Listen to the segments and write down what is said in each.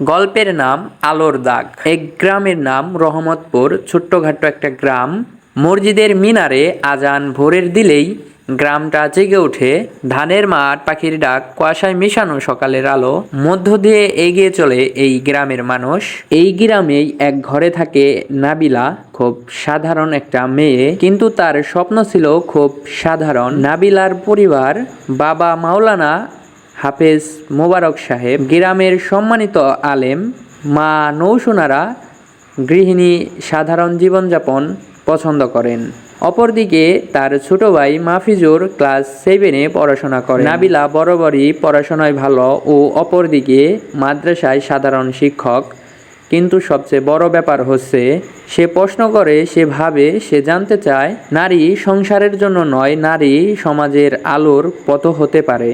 গল্পের নাম আলোর দাগ। এক গ্রামের নাম রহমতপুর। ছোট্টখাট্ট একটা গ্রাম। মসজিদের মিনারে আজান ভোরের দিলেই গ্রামটা জেগে ওঠে। ধানের মাঠ, পাখির ডাক, কুয়াশায় মেশানো সকালের আলো মধ্য দিয়ে এগিয়ে চলে এই গ্রামের মানুষ। এই গ্রামেই এক ঘরে থাকে নাবিলা, খুব সাধারণ একটা মেয়ে, কিন্তু তার স্বপ্ন ছিল খুব সাধারণ। নাবিলার পরিবার বাবা মাওলানা হাফেজ মোবারক সাহেব, গ্রামের সম্মানিত আলেম, মা নৌসুনারা গৃহিণী, সাধারণ জীবনযাপন পছন্দ করেন। অপরদিকে তার ছোট ভাই মাফিজুর ক্লাস 7-এ পড়াশোনা করে। নাবিলা বরাবরই পড়াশোনায় ভালো ও অপরদিকে মাদ্রাসায় সাধারণ শিক্ষক। কিন্তু সবচেয়ে বড় ব্যাপার হচ্ছে সে প্রশ্ন করে, সে ভাবে, সে জানতে চায় নারী সংসারের জন্য নয়, নারী সমাজের আলোর পথ হতে পারে।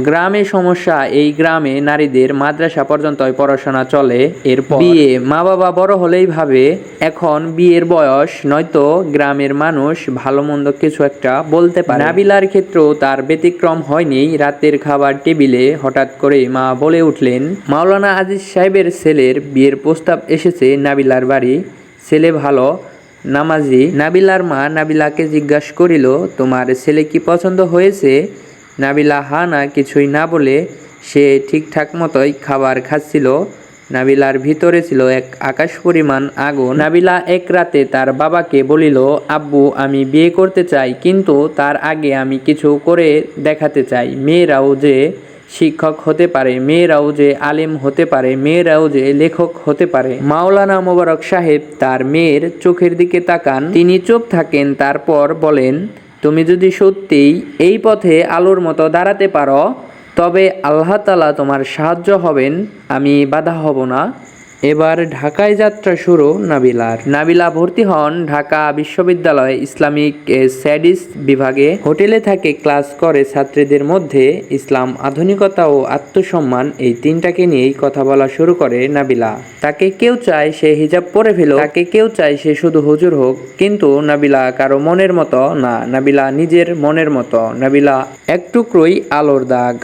গ্রামে সমস্যা, এই গ্রামে নারীদের মাদ্রাসা পর্যন্তই পড়াশোনা চলে, এরপর বিয়ে। মা বাবা বড় হলেই ভাবে এখন বিয়ের বয়স, নয়তো গ্রামের মানুষ ভালো মন্দ কিছু একটা বলতে পারে। নাবিলার ক্ষেত্রেও তার ব্যতিক্রম হয়নি। রাতের খাবার টেবিলে হঠাৎ করে মা বলে উঠলেন, মাওলানা আজিজ সাহেবের ছেলের বিয়ের প্রস্তাব এসেছে নাবিলার বাড়ি। ছেলে ভালো, নামাজি। নাবিলার মা নাবিলাকে জিজ্ঞাসা করিল, তোমার ছেলে কি পছন্দ হয়েছে? নাবিলা হা না কিছুই না বলে সে ঠিকঠাক মতোই খাবার খাচ্ছিল। নাবিলার ভিতরে ছিল এক আকাশ পরিমাণ আগুন। নাবিলা এক রাতে তার বাবাকে বলিল, আব্বু, আমি বিয়ে করতে চাই, কিন্তু তার আগে আমি কিছু করে দেখাতে চাই। মেয়েরাও যে শিক্ষক হতে পারে, মেয়েরাও যে আলেম হতে পারে, মেয়েরাও যে লেখক হতে পারে। মাওলানা মোবারক সাহেব তার মেয়ের চোখের দিকে তাকান, তিনি চুপ থাকেন, তারপর বলেন, তুমি যদি সত্যিই এই পথে আলোর মতো দাঁড়াতে পারো, তবে আল্লাহ তাআলা তোমার সাহায্য হবেন, আমি বাধা হব না। এবার ঢাকায় যাত্রা শুরু নাবিলার। নাবিলা ভর্তি হন ঢাকা বিশ্ববিদ্যালয়ে ইসলামিক স্টাডিজ বিভাগে। হোটেলে থাকে, ক্লাস করে। ছাত্রীদের মধ্যে ইসলাম, আধুনিকতা ও আত্মসম্মান, এই তিনটাকে নিয়েই কথা বলা শুরু করে নাবিলা। তাকে কেউ চায় সে হিজাব পরে ফেলুক, তাকে কেউ চায় সে শুধু হুজুর হোক, কিন্তু নাবিলা কারো মনের মতো না। নাবিলা নিজের মনের মতো। নাবিলা এক টুকরোই আলোর দাগ।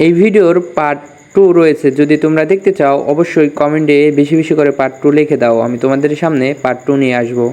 এই ভিডিওর পার্ট 2 রয়েছে, যদি তোমরা দেখতে চাও অবশ্যই কমেন্টে বেশি বেশি করে পার্ট 2 লিখে দাও, আমি তোমাদের সামনে পার্ট 2 নিয়ে আসবো।